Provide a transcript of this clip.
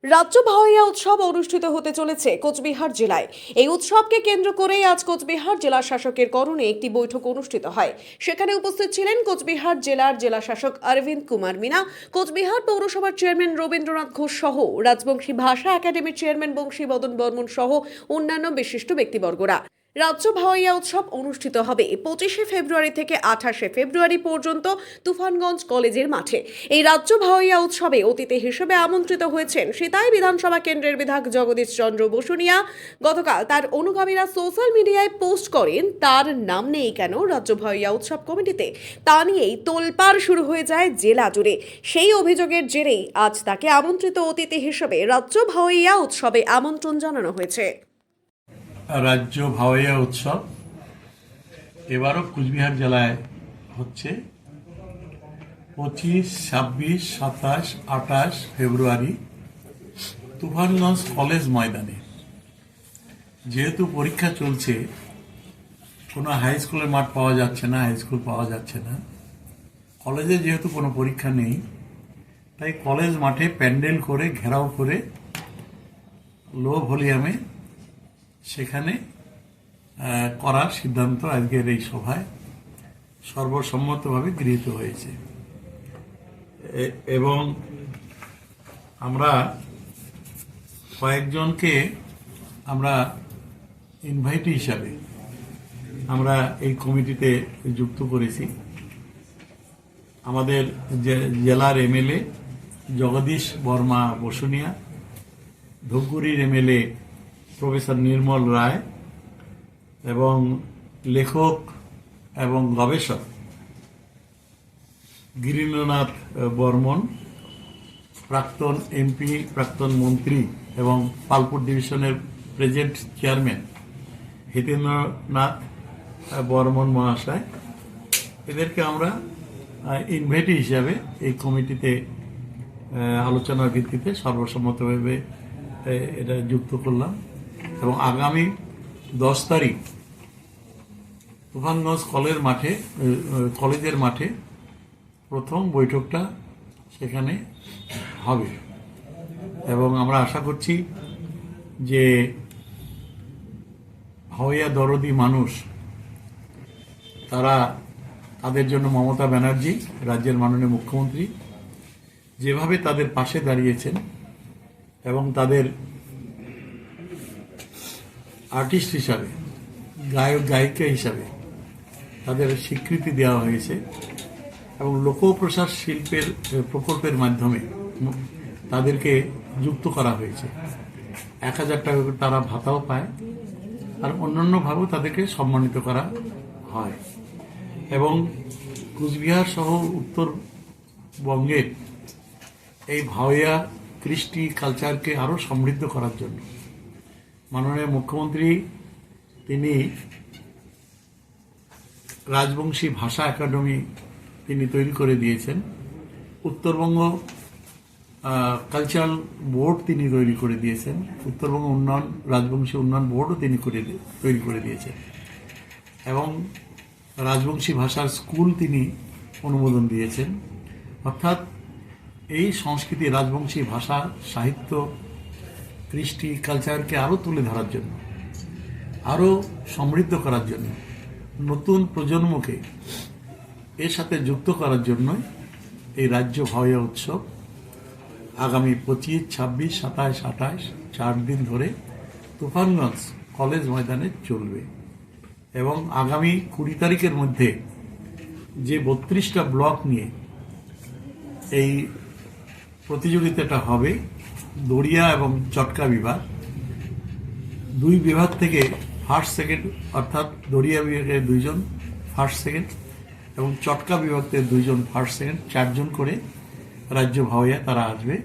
রাজ্য ভাওয়াইয়া উৎসব অনুষ্ঠিত হতে চলেছে কোচবিহার জেলায়। এই উৎসবকে কেন্দ্র করেই আজ কোচবিহার জেলা শাসকের করণে একটি বৈঠক অনুষ্ঠিত হয়। সেখানে উপস্থিত ছিলেন কোচবিহার জেলার জেলা শাসক অরবিন্দ কুমার মিনা, কোচবিহার পৌরসভার চেয়ারম্যান রবীন্দ্রনাথ ঘোষ সহ রাজবংশী ভাষা একাডেমির চেয়ারম্যান বংশীবদন বর্মন সহ অন্যান্য বিশিষ্ট ব্যক্তিবর্গরা। রাজ্য ভাওয়াইয়া উৎসব অনুষ্ঠিত হবে 25শে ফেব্রুয়ারি থেকে 28শে ফেব্রুয়ারি পর্যন্ত তুফানগঞ্জ কলেজের মাঠে। এই রাজ্য ভাওয়াইয়া উৎসবে অতিথি হিসেবে আমন্ত্রিত হয়েছেন সিতাই বিধানসভা কেন্দ্রের বিধায়ক জগদীশ চন্দ্র বসুনিয়া। গতকাল তার অনুগামীরা সোশ্যাল মিডিয়ায় পোস্ট করেন তার নাম নেই কেন রাজ্য ভাওয়াইয়া উৎসব কমিটিতে। তা নিয়েই তোলপাড় শুরু হয়ে যায় জেলা জুড়ে। সেই অভিযোগের জেরেই আজ তাকে আমন্ত্রিত অতিথি হিসেবে রাজ্য ভাওয়াইয়া উৎসবে আমন্ত্রণ জানানো হয়েছে। রাজ্য ভাওয়াইয়া উৎসব এবারও কুচবিহার জেলায় হচ্ছে 25, 26, 27, 28 ফেব্রুয়ারি তুফানগঞ্জ কলেজ ময়দানে। যেহেতু পরীক্ষা চলছে, কোনো হাই স্কুলের মাঠ পাওয়া যাচ্ছে না, হাই স্কুল পাওয়া যাচ্ছে না, কলেজে যেহেতু কোনো পরীক্ষা নেই, তাই কলেজ মাঠে প্যান্ডেল করে ঘেরাও করে লো ভলিউমে সেখানে করার সিদ্ধান্ত আজকের এই সভায় সর্বসম্মতভাবে গৃহীত হয়েছে। এবং আমরা কয়েকজনকে আমরা ইনভাইটি হিসাবে আমরা এই কমিটিতে যুক্ত করেছি। আমাদের জেলার এমএলএ জগদীশ বর্মা বসুনিয়া, ধূপগুড়ির এমএলএ প্রফেসর নির্মল রায় এবং লেখক এবং গবেষক গিরীন্দ্রনাথ বর্মন, প্রাক্তন এমপি, প্রাক্তন মন্ত্রী এবং পালপুর ডিভিশনের প্রেজেন্ট চেয়ারম্যান হিতেন্দ্রনাথ বর্মন মহাশয়। এদেরকে আমরা ইনভাইটি হিসাবে এই কমিটিতে আলোচনার ভিত্তিতে সর্বসম্মতভাবে এটা যুক্ত করলাম। এবং আগামী 10 তারিখ তুফানগঞ্জ কলেজের মাঠে প্রথম বৈঠকটা সেখানে হবে। এবং আমরা আশা করছি যে ভাওয়াইয়া দরদি মানুষ, তাদের জন্য মমতা ব্যানার্জি, রাজ্যের মাননীয় মুখ্যমন্ত্রী, যেভাবে তাদের পাশে দাঁড়িয়েছেন এবং তাদের আর্টিস্ট হিসাবে, গায়ক গায়িকা হিসাবে তাদের স্বীকৃতি দেওয়া হয়েছে এবং লোকপ্রসার শিল্পের প্রকল্পের মাধ্যমে তাদেরকে যুক্ত করা হয়েছে। 1000 টাকা করে তারা ভাতাও পায় আর অন্যান্যভাবেও তাদেরকে সম্মানিত করা হয়। এবং কুচবিহার সহ উত্তরবঙ্গের এই ভাওয়াইয়া কৃষ্টি কালচারকে আরও সমৃদ্ধ করার জন্য মাননীয় মুখ্যমন্ত্রী তিনি রাজবংশী ভাষা একাডেমি তিনি তৈরি করে দিয়েছেন। উত্তরবঙ্গ কালচারাল বোর্ড তিনি তৈরি করে দিয়েছেন। উত্তরবঙ্গ রাজবংশী উন্নয়ন বোর্ডও তিনি তৈরি করে দিয়েছেন এবং রাজবংশী ভাষার স্কুল তিনি অনুমোদন দিয়েছেন। অর্থাৎ এই সংস্কৃতি, রাজবংশী ভাষা, সাহিত্য, কৃষ্টি কালচারকে আরও তুলে ধরার জন্য, আরও সমৃদ্ধ করার জন্য, নতুন প্রজন্মকে এর সাথে যুক্ত করার জন্য এই রাজ্য ভাওয়াইয়া উৎসব আগামী 25, 26, 27, 28 4 দিন ধরে তুফানগঞ্জ কলেজ ময়দানে চলবে। এবং আগামী 20 তারিখের মধ্যে যে 32টা ব্লক নিয়ে এই প্রতিযোগিতাটা হবে, দড়িয়া এবং চটকা বিভাগ, 2 বিভাগ থেকে ফার্স্ট সেকেন্ড, অর্থাৎ দড়িয়া বিভাগে 2 জন ফার্স্ট সেকেন্ড এবং চটকা বিভাগ থেকে 2 জন ফার্স্ট সেকেন্ড, 4 জন করে রাজ্য ভাওয়াইয়া তারা আসবে।